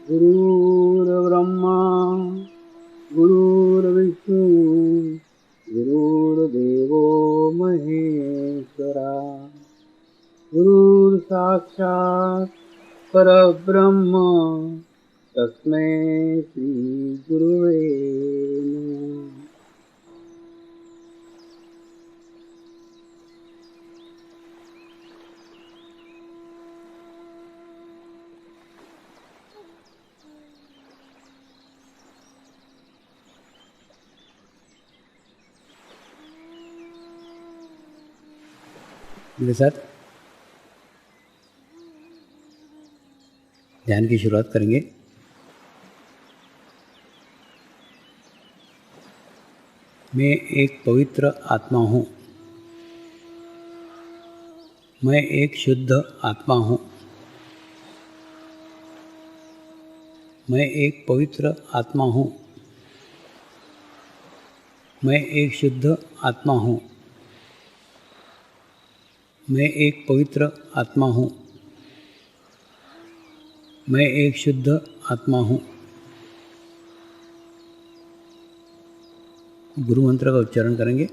गुरुर्ब्रह्मा गुरुर्विष्णु गुरुर्देवो महेश्वरा गुरुर्साक्षात् परब्रह्म तस्मै श्री गुरुवे नमः। मेरे साथ ध्यान की शुरुआत करेंगे। मैं एक पवित्र आत्मा हूँ। मैं एक शुद्ध आत्मा हूँ। मैं एक पवित्र आत्मा हूँ। मैं एक शुद्ध आत्मा हूँ। मैं एक पवित्र आत्मा हूँ। मैं एक शुद्ध आत्मा हूँ। गुरु मंत्र का उच्चारण करेंगे।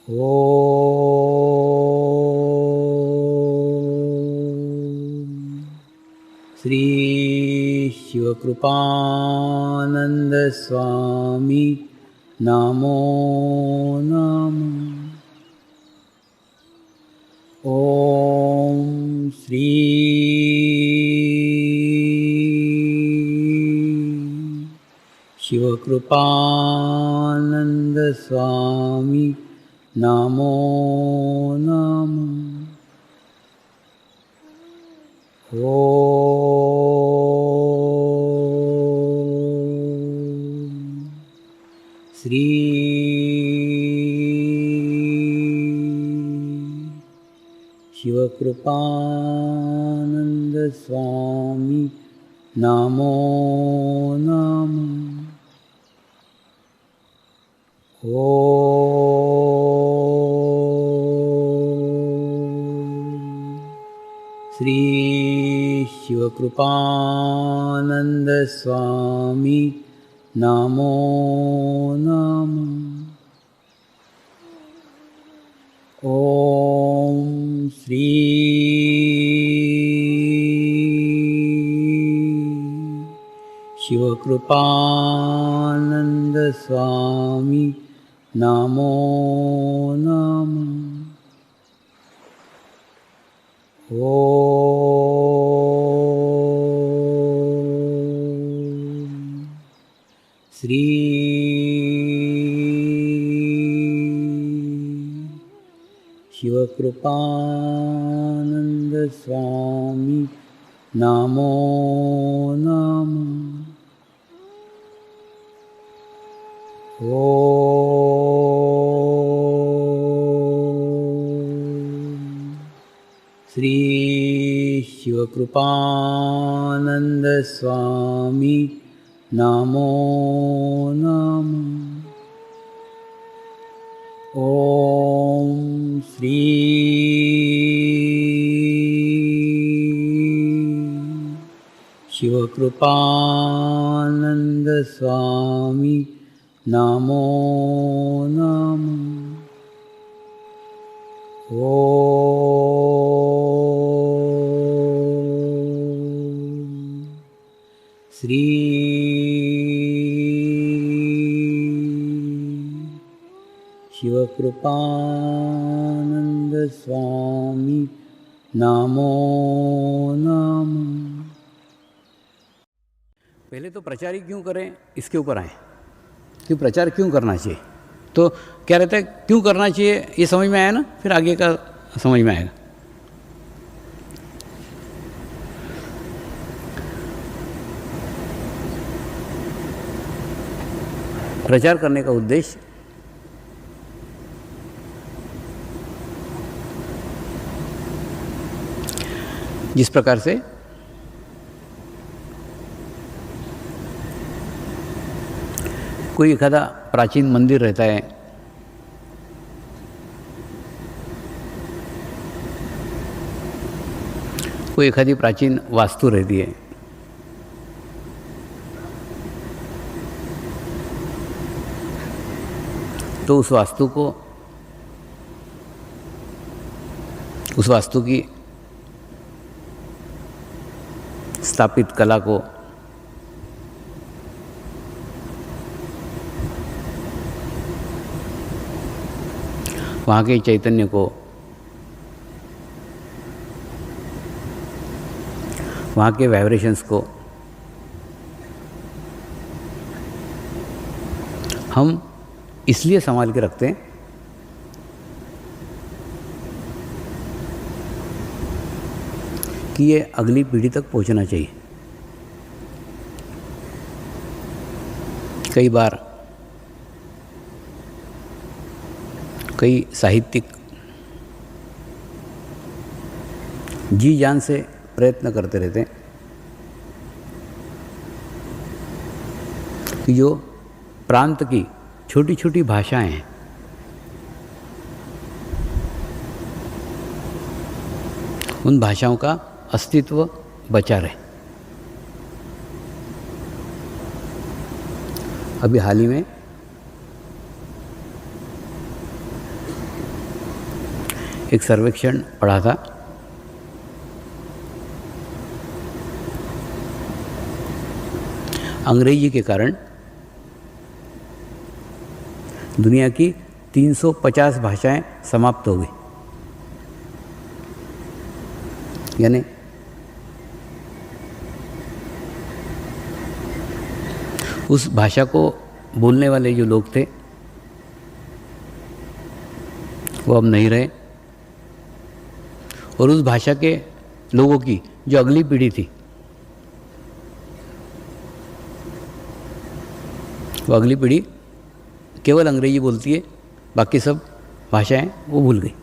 ओम श्री शिवकृपानंद स्वामी नमो नमः। ओम श्री शिवकृपानंद स्वामी नमो नमः। ओम श्री शिवकृपानंद स्वामी नमो नमः। ओम श्री शिवकृपानंद स्वामी नमो नमः। ओम श्री शिवकृपानंद स्वामी नमो नमः। ओम श्री शिवकृपानंद स्वामी नमो नमः। ओम श्री शिवकृपानंद स्वामी नमो नमः। ओम श्री शिवकृपानंद स्वामी नमो नमः। ओम श्री शिवकृपानंद स्वामी नमो नमः। पहले तो प्रचार ही क्यों करें, इसके ऊपर आए कि प्रचार क्यों करना चाहिए। तो क्या रहता है, क्यों करना चाहिए ये समझ में आया ना, फिर आगे का समझ में आएगा। प्रचार करने का उद्देश्य जिस प्रकार से कोई एखादा प्राचीन मंदिर रहता है, कोई एखादी प्राचीन वास्तू रहती है, तो उस वास्तु की स्थापित कला को, वहाँ के चैतन्य को, वहाँ के वाइब्रेशंस को हम इसलिए संभाल के रखते हैं कि ये अगली पीढ़ी तक पहुंचना चाहिए। कई बार कई साहित्यिक जी जान से प्रयत्न करते रहते हैं कि जो प्रांत की छोटी छोटी भाषाएं हैं, उन भाषाओं का अस्तित्व बचा रहे। अभी हाल ही में एक सर्वेक्षण पढ़ा था, अंग्रेजी के कारण दुनिया की 350 भाषाएं समाप्त हो गई। यानी उस भाषा को बोलने वाले जो लोग थे वो अब नहीं रहे, और उस भाषा के लोगों की जो अगली पीढ़ी थी, वो अगली पीढ़ी केवल अंग्रेजी बोलती है, बाकी सब भाषाएं वो भूल गई।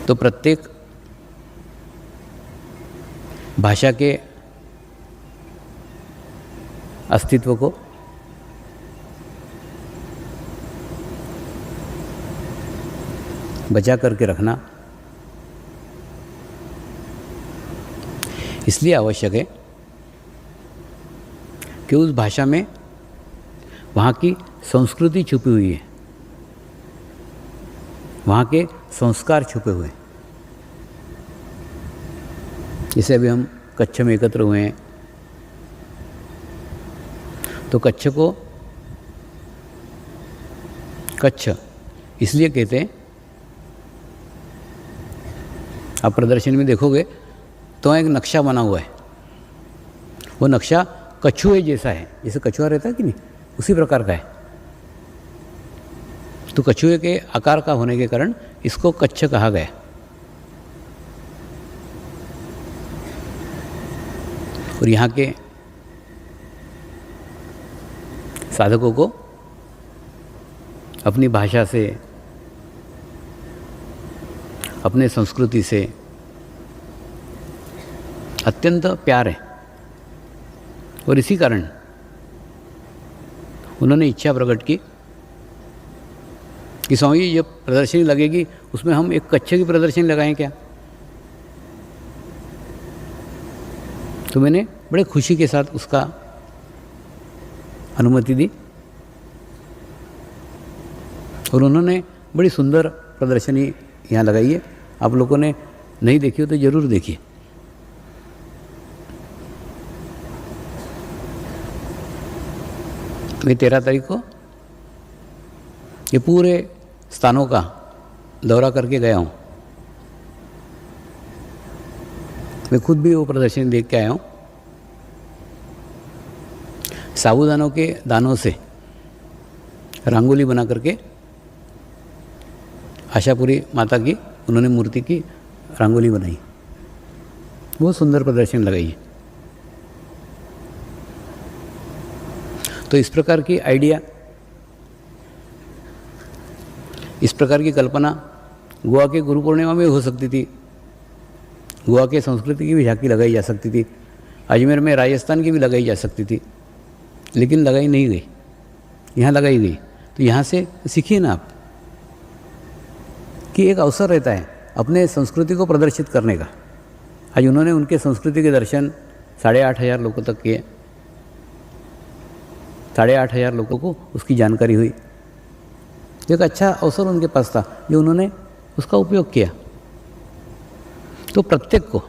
तो प्रत्येक भाषा के अस्तित्व को बचा करके रखना इसलिए आवश्यक है कि उस भाषा में वहाँ की संस्कृति छुपी हुई है, वहाँ के संस्कार छुपे हुए हैं। जैसे अभी हम कच्छ में एकत्र हुए हैं, तो कच्छ को कच्छ इसलिए कहते हैं, आप प्रदर्शनी में देखोगे तो एक नक्शा बना हुआ है, वो नक्शा कछुए जैसा है, जैसे कछुआ रहता है कि नहीं, उसी प्रकार का है। तो कछुए के आकार का होने के कारण इसको कच्छ कहा गया। और यहाँ के साधकों को अपनी भाषा से, अपने संस्कृति से अत्यंत प्यार है, और इसी कारण उन्होंने इच्छा प्रकट की कि स्वामी जी जब प्रदर्शनी लगेगी उसमें हम एक कच्छ की प्रदर्शनी लगाएं क्या। तो मैंने बड़े खुशी के साथ उसका अनुमति दी, और उन्होंने बड़ी सुंदर प्रदर्शनी यहाँ लगाई है। आप लोगों ने नहीं देखी हो तो ज़रूर देखिए। मैं 13 तारीख को ये पूरे स्थानों का दौरा करके गया हूँ। मैं खुद भी वो प्रदर्शनी देख के आया हूँ। साबूदानों के दानों से रंगोली बना करके आशापुरी माता की उन्होंने मूर्ति की रंगोली बनाई, बहुत सुंदर प्रदर्शनी लगाई है। तो इस प्रकार की आइडिया, इस प्रकार की कल्पना गोवा के गुरु पूर्णिमा में हो सकती थी, गोवा के संस्कृति की भी झांकी लगाई जा सकती थी, अजमेर में राजस्थान की भी लगाई जा सकती थी, लेकिन लगाई नहीं गई, यहाँ लगाई गई। तो यहाँ से सीखिए ना आप कि एक अवसर रहता है अपने संस्कृति को प्रदर्शित करने का। आज उन्होंने उनके संस्कृति के दर्शन 8,500 लोगों तक किए, 8,500 लोगों को उसकी जानकारी हुई। एक अच्छा अवसर उनके पास था जो उन्होंने उसका उपयोग किया। तो प्रत्येक को,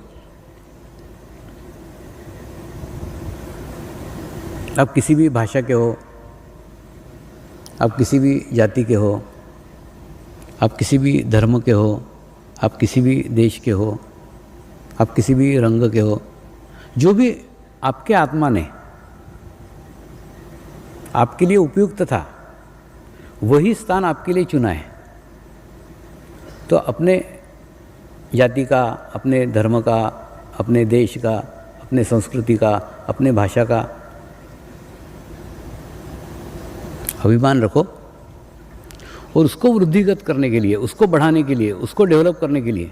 आप किसी भी भाषा के हो, आप किसी भी जाति के हो, आप किसी भी धर्म के हो, आप किसी भी देश के हो, आप किसी भी रंग के हो, जो भी आपके आत्मा ने आपके लिए उपयुक्त था वही स्थान आपके लिए चुना है। तो अपने जाति का, अपने धर्म का, अपने देश का, अपने संस्कृति का, अपने भाषा का अभिमान रखो और उसको वृद्धिगत करने के लिए, उसको बढ़ाने के लिए, उसको डेवलप करने के लिए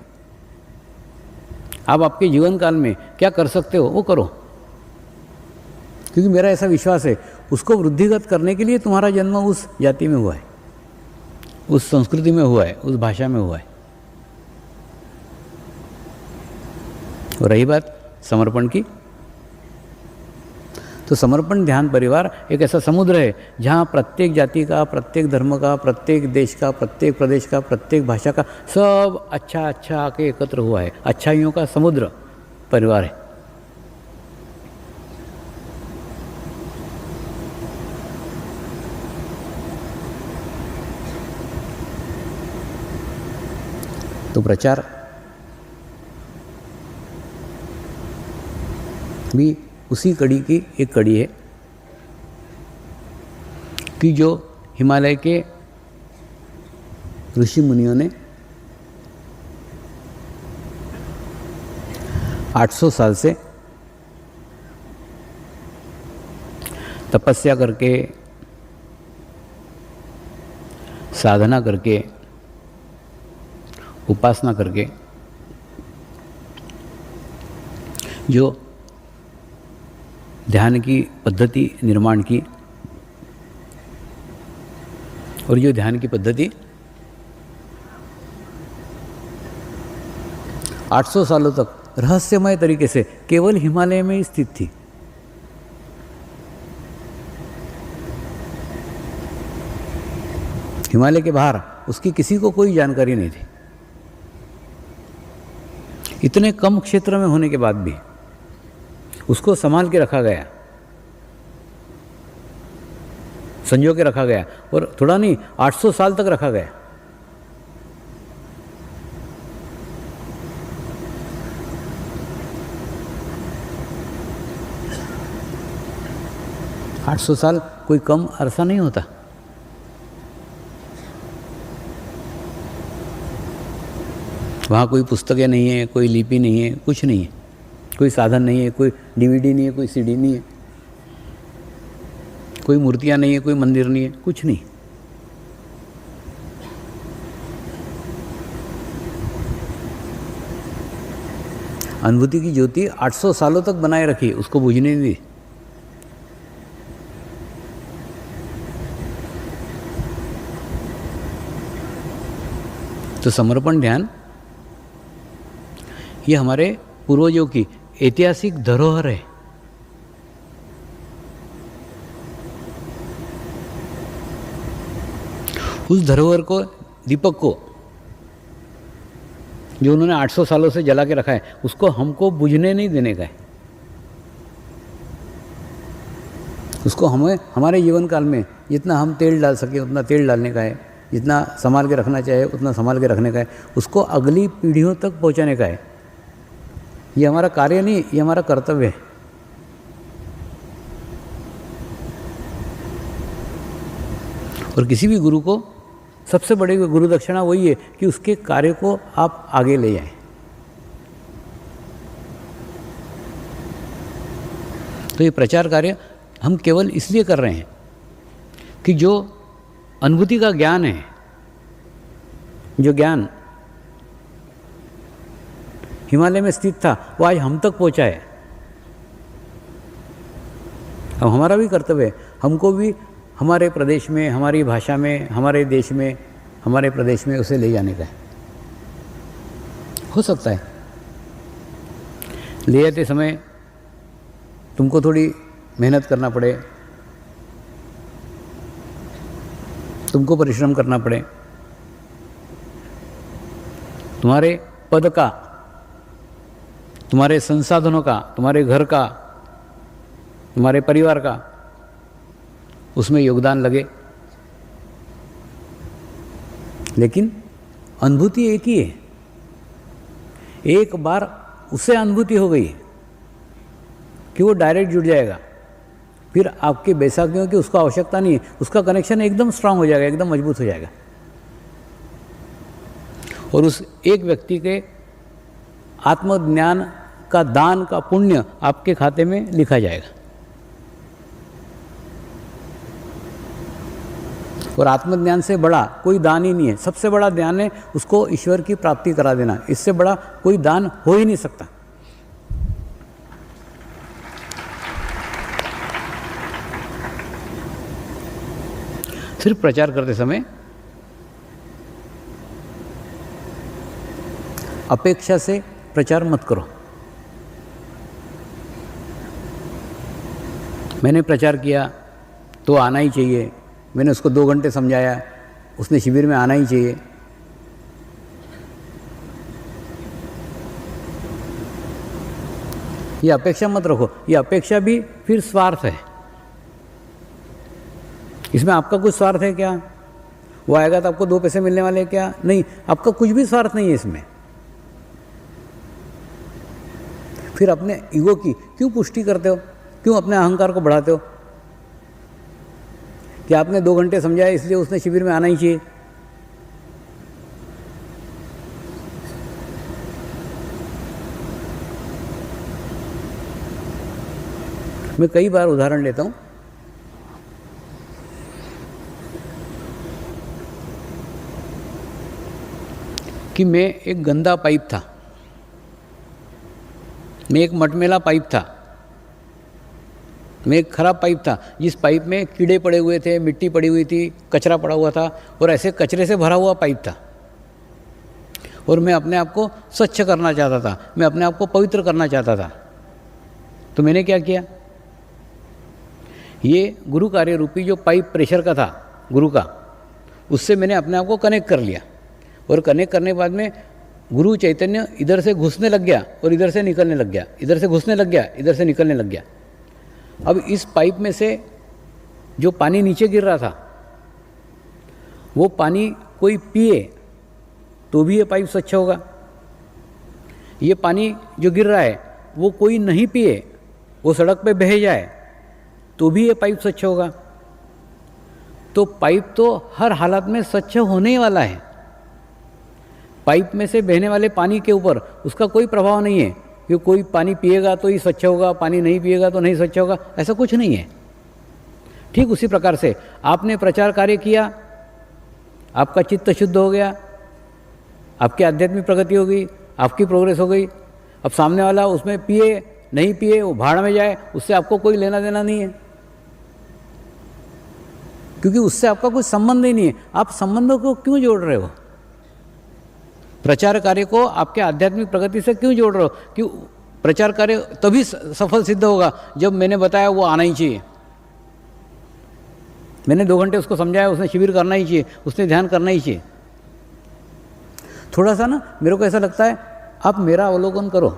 आप आपके जीवन काल में क्या कर सकते हो वो करो। क्योंकि मेरा ऐसा विश्वास है उसको वृद्धिगत करने के लिए तुम्हारा जन्म उस जाति में हुआ है, उस संस्कृति में हुआ है, उस भाषा में हुआ है। और रही बात समर्पण की, तो समर्पण ध्यान परिवार एक ऐसा समुद्र है जहाँ प्रत्येक जाति का, प्रत्येक धर्म का, प्रत्येक देश का, प्रत्येक प्रदेश का, प्रत्येक भाषा का सब अच्छा अच्छा आके एकत्र हुआ है। अच्छाइयों का समुद्र परिवार है। तो प्रचार भी उसी कड़ी की एक कड़ी है कि जो हिमालय के ऋषि मुनियों ने 800 साल से तपस्या करके, साधना करके, उपासना करके जो ध्यान की पद्धति निर्माण की, और जो ध्यान की पद्धति 800 सालों तक रहस्यमय तरीके से केवल हिमालय में ही स्थित थी। हिमालय के बाहर उसकी किसी को कोई जानकारी नहीं थी। इतने कम क्षेत्र में होने के बाद भी उसको संभाल के रखा गया, संजो के रखा गया, और थोड़ा नहीं 800 साल तक रखा गया। $800 साल कोई कम अरसा नहीं होता। वहाँ कोई पुस्तकें नहीं है, कोई लिपि नहीं है, कुछ नहीं है, कोई साधन नहीं है, कोई डीवीडी नहीं है, कोई सीडी नहीं है, कोई मूर्तियाँ नहीं है, कोई मंदिर नहीं है, कुछ नहीं। अनुभूति की ज्योति 800 सालों तक बनाए रखी, उसको बुझने नहीं दी। तो समर्पण ध्यान ये हमारे पूर्वजों की ऐतिहासिक धरोहर है। उस धरोहर को, दीपक को जो उन्होंने 800 सालों से जला के रखा है, उसको हमको बुझने नहीं देने का है। उसको हमें हमारे जीवन काल में जितना हम तेल डाल सके उतना तेल डालने का है, जितना संभाल के रखना चाहिए उतना संभाल के रखने का है, उसको अगली पीढ़ियों तक पहुंचाने का है। ये हमारा कार्य नहीं, ये हमारा कर्तव्य है। और किसी भी गुरु को सबसे बड़ी गुरु दक्षिणा वही है कि उसके कार्य को आप आगे ले जाएं। तो ये प्रचार कार्य हम केवल इसलिए कर रहे हैं कि जो अनुभूति का ज्ञान है, जो ज्ञान हिमालय में स्थित था, वो आज हम तक पहुंचा है। अब हमारा भी कर्तव्य है, हमको भी हमारे प्रदेश में, हमारी भाषा में, हमारे देश में, हमारे प्रदेश में उसे ले जाने का है। हो सकता है ले जाते समय तुमको थोड़ी मेहनत करना पड़े, तुमको परिश्रम करना पड़े, तुम्हारे पद का, तुम्हारे संसाधनों का, तुम्हारे घर का, तुम्हारे परिवार का उसमें योगदान लगे, लेकिन अनुभूति एक ही है। एक बार उसे अनुभूति हो गई कि वो डायरेक्ट जुड़ जाएगा, फिर आपके बैसाखियों की उसको आवश्यकता नहीं है, उसका कनेक्शन एकदम स्ट्रांग हो जाएगा, एकदम मजबूत हो जाएगा, और उस एक व्यक्ति के आत्मज्ञान का दान का पुण्य आपके खाते में लिखा जाएगा। और आत्मज्ञान से बड़ा कोई दान ही नहीं है। सबसे बड़ा दान है उसको ईश्वर की प्राप्ति करा देना, इससे बड़ा कोई दान हो ही नहीं सकता। सिर्फ प्रचार करते समय अपेक्षा से प्रचार मत करो। मैंने प्रचार किया तो आना ही चाहिए, मैंने उसको 2 घंटे समझाया, उसने शिविर में आना ही चाहिए। ये अपेक्षा मत रखो, ये अपेक्षा भी फिर स्वार्थ है। इसमें आपका कुछ स्वार्थ है क्या? वो आएगा तो आपको 2 पैसे मिलने वाले हैं क्या? नहीं, आपका कुछ भी स्वार्थ नहीं है इसमें। फिर अपने ईगो की क्यों पुष्टि करते हो? क्यों अपने अहंकार को बढ़ाते हो कि आपने 2 घंटे समझाया इसलिए उसने शिविर में आना ही चाहिए? मैं कई बार उदाहरण लेता हूं कि मैं एक गंदा पाइप था, मैं एक मटमेला पाइप था, मैं एक खराब पाइप था, जिस पाइप में कीड़े पड़े हुए थे, मिट्टी पड़ी हुई थी, कचरा पड़ा हुआ था, और ऐसे कचरे से भरा हुआ पाइप था। और मैं अपने आप को स्वच्छ करना चाहता था, मैं अपने आप को पवित्र करना चाहता था। तो मैंने क्या किया? ये गुरु कार्य रूपी जो पाइप प्रेशर का था गुरु का, उससे मैंने अपने आप को कनेक्ट कर लिया, और कनेक्ट करने के बाद में गुरु चैतन्य इधर से घुसने लग गया और इधर से निकलने लग गया, इधर से घुसने लग गया, इधर से निकलने लग गया। अब इस पाइप में से जो पानी नीचे गिर रहा था, वो पानी कोई पिए तो भी ये पाइप स्वच्छ होगा। ये पानी जो गिर रहा है वो कोई नहीं पिए, वो सड़क पे बह जाए तो भी ये पाइप स्वच्छ होगा। तो पाइप तो हर हालत में स्वच्छ होने ही वाला है। पाइप में से बहने वाले पानी के ऊपर उसका कोई प्रभाव नहीं है कि कोई पानी पिएगा तो ही स्वच्छ होगा, पानी नहीं पिएगा तो नहीं स्वच्छ होगा, ऐसा कुछ नहीं है। ठीक उसी प्रकार से आपने प्रचार कार्य किया, आपका चित्त शुद्ध हो गया, आपकी आध्यात्मिक प्रगति हो गई, आपकी प्रोग्रेस हो गई। अब सामने वाला उसमें पिए नहीं पिए, वो भाड़ में जाए, उससे आपको कोई लेना देना नहीं है, क्योंकि उससे आपका कोई संबंध ही नहीं है। आप संबंधों को क्यों जोड़ रहे हो? प्रचार कार्य को आपके आध्यात्मिक प्रगति से क्यों जोड़ रहे हो? क्यों? प्रचार कार्य तभी सफल सिद्ध होगा जब मैंने बताया वो आना ही चाहिए, मैंने 2 घंटे उसको समझाया, उसने शिविर करना ही चाहिए, उसने ध्यान करना ही चाहिए। थोड़ा सा ना मेरे को ऐसा लगता है, आप मेरा अवलोकन करो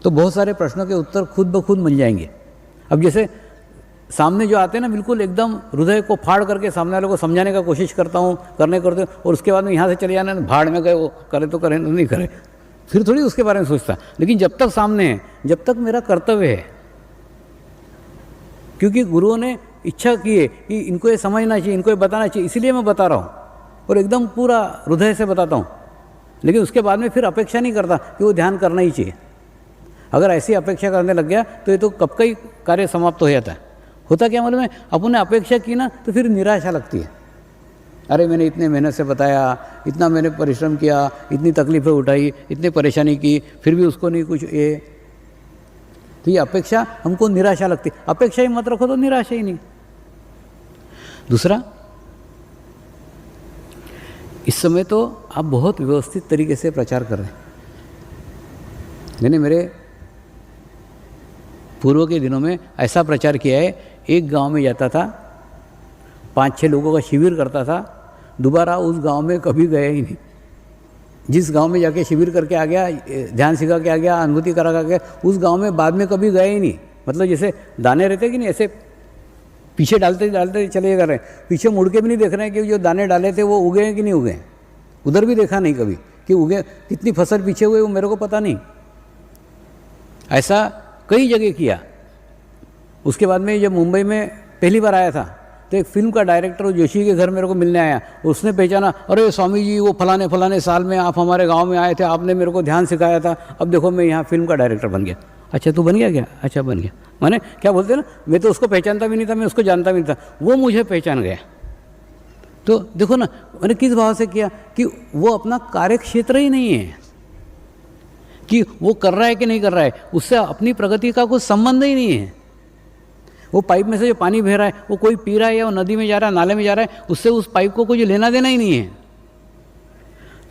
तो बहुत सारे प्रश्नों के उत्तर खुद ब खुद मिल जाएंगे। अब जैसे सामने जो आते हैं ना, बिल्कुल एकदम हृदय को फाड़ करके सामने वाले को समझाने का कोशिश करता हूँ, करते और उसके बाद में यहाँ से चले जाना, भाड़ में गए, वो करे तो करे नहीं करे, फिर थोड़ी उसके बारे में सोचता। लेकिन जब तक सामने है, जब तक मेरा कर्तव्य है, क्योंकि गुरुओं ने इच्छा की है कि इनको ये समझना चाहिए, इनको ये बताना चाहिए, इसीलिए मैं बता रहा हूँ और एकदम पूरा हृदय से बताता हूँ। लेकिन उसके बाद में फिर अपेक्षा नहीं करता कि वो ध्यान करना ही चाहिए। अगर ऐसी अपेक्षा करने लग गया तो ये तो कब का ही कार्य समाप्त हो जाता है। होता क्या मालूम है, अपन ने अपेक्षा की ना तो फिर निराशा लगती है। अरे मैंने इतने मेहनत से बताया, इतना मैंने परिश्रम किया, इतनी तकलीफ़ें उठाई, इतनी परेशानी की, फिर भी उसको नहीं कुछ ये, तो ये अपेक्षा हमको निराशा लगती। अपेक्षा ही मत रखो तो निराशा ही नहीं। दूसरा, इस समय तो आप बहुत व्यवस्थित तरीके से प्रचार कर रहे हैं। मैंने मेरे पूर्व के दिनों में ऐसा प्रचार किया है, एक गांव में जाता था, 5-6 लोगों का शिविर करता था, दोबारा उस गांव में कभी गया ही नहीं। जिस गांव में जाके शिविर करके आ गया, ध्यान सिखा के आ गया, अनुभूति करा के, उस गांव में बाद में कभी गए ही नहीं। मतलब जैसे दाने रहते कि नहीं, ऐसे पीछे डालते डालते चले जा रहे हैं, पीछे मुड़ के भी नहीं देख रहे हैं कि जो दाने डाले थे वो उगे हैं कि नहीं उगे। उधर भी देखा नहीं कभी कि उगे, कितनी फसल पीछे हुए वो मेरे को पता नहीं। ऐसा कई जगह किया। उसके बाद में जब मुंबई में पहली बार आया था तो एक फिल्म का डायरेक्टर जोशी के घर मेरे को मिलने आया। उसने पहचाना, अरे स्वामी जी, वो फलाने फलाने साल में आप हमारे गांव में आए थे, आपने मेरे को ध्यान सिखाया था, अब देखो मैं यहाँ फिल्म का डायरेक्टर बन गया। अच्छा तू बन गया क्या? अच्छा बन गया। माने क्या बोलते ना, मैं तो उसको पहचानता भी नहीं था, मैं उसको जानता भी नहीं था, वो मुझे पहचान गया। तो देखो ना, मैंने किस भाव से किया कि वो अपना कार्य क्षेत्र ही नहीं है कि वो कर रहा है कि नहीं कर रहा है, उससे अपनी प्रगति का कोई संबंध ही नहीं है। वो पाइप में से जो पानी बह रहा है वो कोई पी रहा है या वो नदी में जा रहा है, नाले में जा रहा है, उससे उस पाइप को कुछ लेना देना ही नहीं है।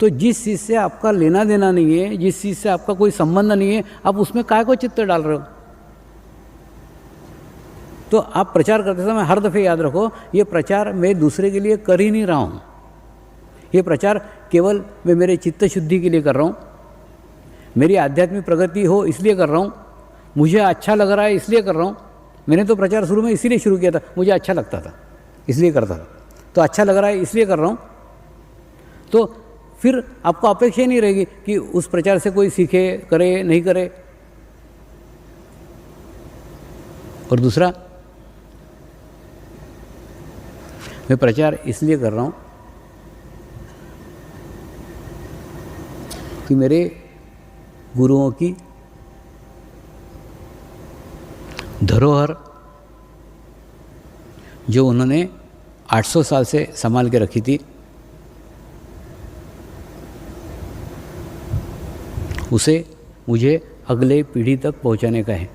तो जिस चीज़ से आपका लेना देना नहीं है, जिस चीज़ से आपका कोई संबंध नहीं है, आप उसमें काय को चित्त डाल रहे हो। तो आप प्रचार करते समय हर दफ़े याद रखो, ये प्रचार मैं दूसरे के लिए कर ही नहीं रहा हूँ। ये प्रचार केवल मैं मेरे चित्त शुद्धि के लिए कर रहा हूँ, मेरी आध्यात्मिक प्रगति हो इसलिए कर रहा हूँ, मुझे अच्छा लग रहा है इसलिए कर रहा हूँ। मैंने तो प्रचार शुरू में इसीलिए शुरू किया था, मुझे अच्छा लगता था इसलिए करता था, तो अच्छा लग रहा है इसलिए कर रहा हूँ। तो फिर आपको अपेक्षा ही नहीं रहेगी कि उस प्रचार से कोई सीखे, करे नहीं करे। और दूसरा, मैं प्रचार इसलिए कर रहा हूँ कि मेरे गुरुओं की धरोहर जो उन्होंने 800 साल से संभाल के रखी थी, उसे मुझे अगले पीढ़ी तक पहुंचाने का है।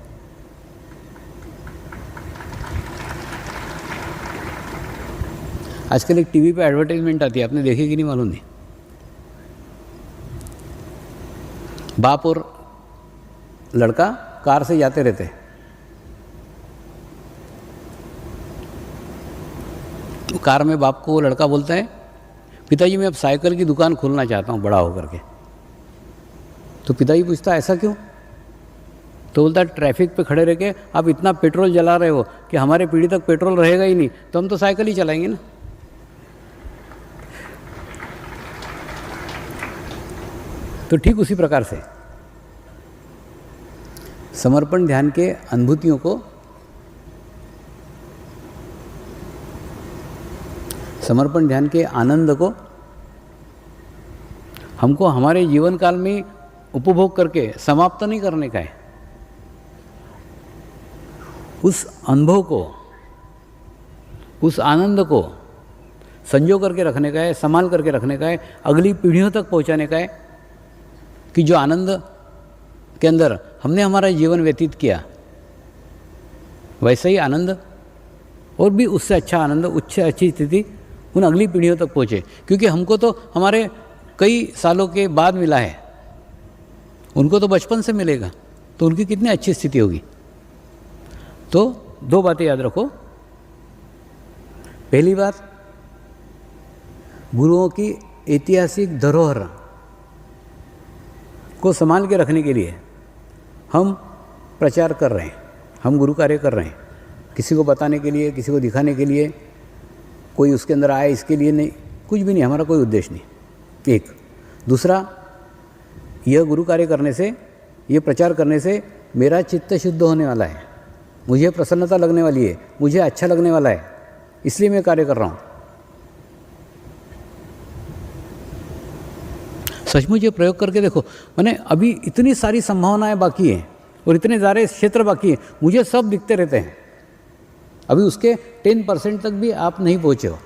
आजकल एक टीवी पे एडवर्टाइजमेंट आती है, आपने देखी कि नहीं मालूम नहीं। बाप और लड़का कार से जाते रहते हैं, तो कार में बाप को वो लड़का बोलता है, पिताजी मैं अब साइकिल की दुकान खोलना चाहता हूँ बड़ा होकर के। तो पिताजी पूछता ऐसा क्यों? तो बोलता ट्रैफिक पे खड़े रह के आप इतना पेट्रोल जला रहे हो कि हमारे पीढ़ी तक पेट्रोल रहेगा ही नहीं, तो हम तो साइकिल ही चलाएंगे ना। तो ठीक उसी प्रकार से समर्पण ध्यान के अनुभूतियों को, समर्पण ध्यान के आनंद को हमको हमारे जीवन काल में उपभोग करके समाप्त नहीं करने का है। उस अनुभव को, उस आनंद को संजो करके रखने का है, संभाल करके रखने का है, अगली पीढ़ियों तक पहुंचाने का है कि जो आनंद के अंदर हमने हमारा जीवन व्यतीत किया, वैसा ही आनंद और भी उससे अच्छा आनंद, उससे अच्छी स्थिति उन अगली पीढ़ियों तक पहुँचे। क्योंकि हमको तो हमारे कई सालों के बाद मिला है, उनको तो बचपन से मिलेगा, तो उनकी कितनी अच्छी स्थिति होगी। तो दो बातें याद रखो। पहली बात, गुरुओं की ऐतिहासिक धरोहर को संभाल के रखने के लिए हम प्रचार कर रहे हैं, हम गुरु कार्य कर रहे हैं, किसी को बताने के लिए, किसी को दिखाने के लिए, कोई उसके अंदर आए इसके लिए नहीं, कुछ भी नहीं, हमारा कोई उद्देश्य नहीं। एक दूसरा, यह गुरु कार्य करने से, ये प्रचार करने से मेरा चित्त शुद्ध होने वाला है, मुझे प्रसन्नता लगने वाली है, मुझे अच्छा लगने वाला है, इसलिए मैं कार्य कर रहा हूँ। सचमुच ये प्रयोग करके देखो, मैंने अभी इतनी सारी संभावनाएं बाकी हैं और इतने सारे क्षेत्र बाकी हैं, मुझे सब दिखते रहते हैं। अभी उसके 10% तक भी आप नहीं पहुँचे हो।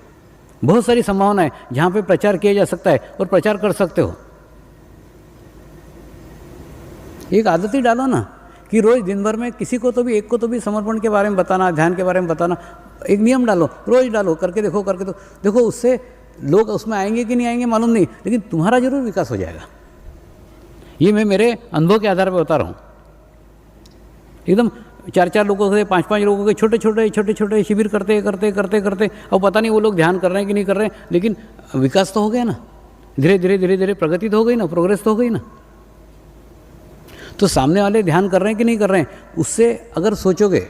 बहुत सारी संभावनाएं जहाँ पे प्रचार किया जा सकता है और प्रचार कर सकते हो। एक आदत ही डालो ना कि रोज़ दिन भर में किसी को तो भी, एक को तो भी समर्पण के बारे में बताना, ध्यान के बारे में बताना। एक नियम डालो, रोज डालो, करके देखो, करके तो देखो, उससे लोग उसमें आएंगे कि नहीं आएंगे मालूम नहीं, लेकिन तुम्हारा जरूर विकास हो जाएगा। ये मैं मेरे अनुभव के आधार पर बता रहा हूँ। एकदम 4-4 लोगों से, 5-5 लोगों के छोटे-छोटे शिविर करते करते करते करते, अब पता नहीं वो लोग ध्यान कर रहे हैं कि नहीं कर रहे हैं, लेकिन विकास तो हो गया ना, धीरे धीरे धीरे धीरे प्रगति तो हो गई ना, प्रोग्रेस तो हो गई ना। तो सामने वाले ध्यान कर रहे हैं कि नहीं कर रहे हैं, उससे अगर सोचोगे,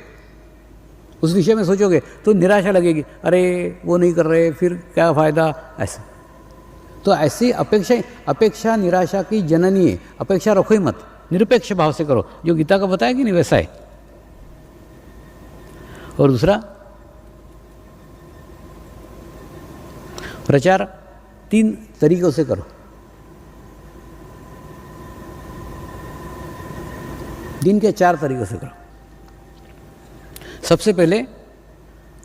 उस विषय में सोचोगे तो निराशा लगेगी, अरे वो नहीं कर रहे, फिर क्या फ़ायदा, ऐसा। तो ऐसी अपेक्षा निराशा की जननी है। अपेक्षा रखो ही मत, निरपेक्ष भाव से करो, जो गीता का बताया कि नहीं वैसा है। और दूसरा, प्रचार 3 तरीकों से करो। दिन के 4 तरीकों से करो। सबसे पहले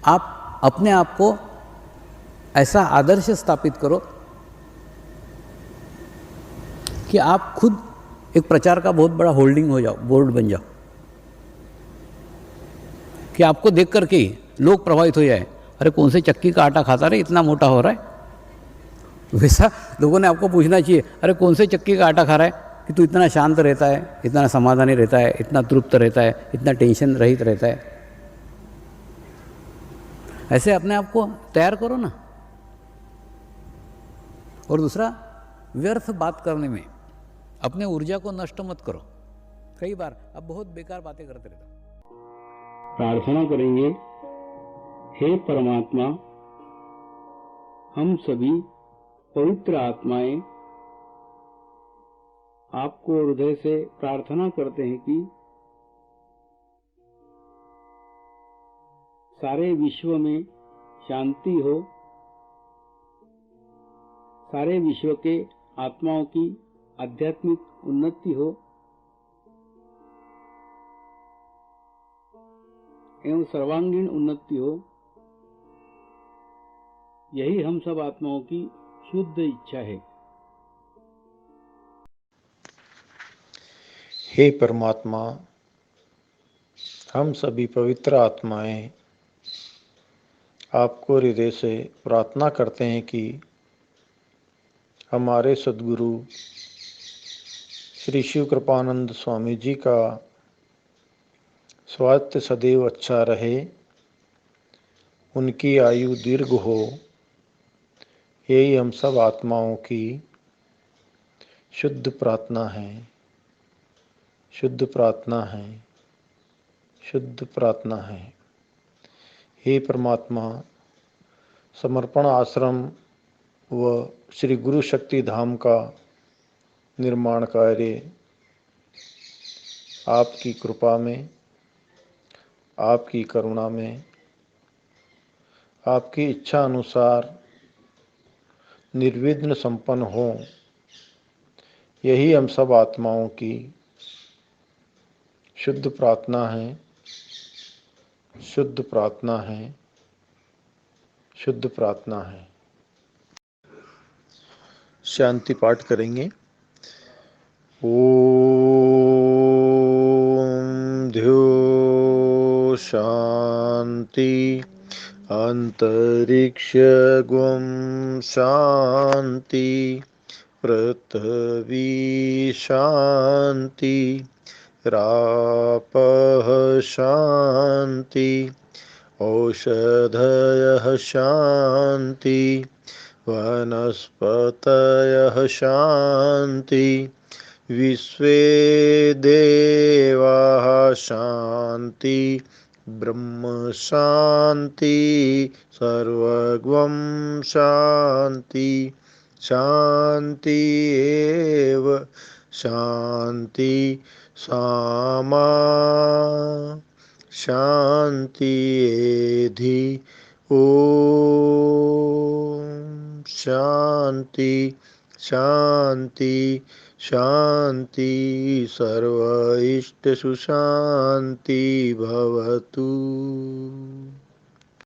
आप अपने आप को ऐसा आदर्श स्थापित करो कि आप खुद एक प्रचार का बहुत बड़ा होल्डिंग हो जाओ, बोर्ड बन जाओ, कि आपको देख करके ही लोग प्रभावित हो जाए, अरे कौन से चक्की का आटा खाता रहे, इतना मोटा हो रहा है। वैसा लोगों ने आपको पूछना चाहिए, अरे कौन से चक्की का आटा खा रहा है कि तू इतना शांत रहता है, इतना समाधानी रहता है, इतना तृप्त रहता है, इतना टेंशन रहित रहता है। ऐसे अपने आप को तैयार करो ना। और दूसरा, व्यर्थ बात करने में अपने ऊर्जा को नष्ट मत करो। कई बार अब बहुत बेकार बातें करते रहते। प्रार्थना करेंगे, हे परमात्मा, हम सभी पवित्र आत्माएं आपको हृदय से प्रार्थना करते हैं कि सारे विश्व में शांति हो, सारे विश्व के आत्माओं की आध्यात्मिक उन्नति हो एवं सर्वांगीण उन्नति हो। यही हम सब आत्माओं की शुद्ध इच्छा है। हे परमात्मा, हम सभी पवित्र आत्माएं आपको हृदय से प्रार्थना करते हैं कि हमारे सद्गुरु श्री शिव कृपानंद स्वामी जी का स्वास्थ्य सदैव अच्छा रहे, उनकी आयु दीर्घ हो। यही हम सब आत्माओं की शुद्ध प्रार्थना है, शुद्ध प्रार्थना है, शुद्ध प्रार्थना है। हे परमात्मा, समर्पण आश्रम व श्री गुरु शक्ति धाम का निर्माण कार्य आपकी कृपा में, आपकी करुणा में, आपकी इच्छा अनुसार निर्विघ्न संपन्न हो। यही हम सब आत्माओं की शुद्ध प्रार्थना है, शुद्ध प्रार्थना है, शुद्ध प्रार्थना है। शांति पाठ करेंगे। ओम ध्यो शांति अंतरिक्ष गुम शांति पृथ्वी शांति रापः शांति औषधयः शांति वनस्पतयः शांति विश्वे देवाः शांति ब्रह्म शांति सर्वगं शांति शांति एव शांति सामा शांति एधि ओम शांति शांति शांति सर्व इष्ट सुशांति भवतु।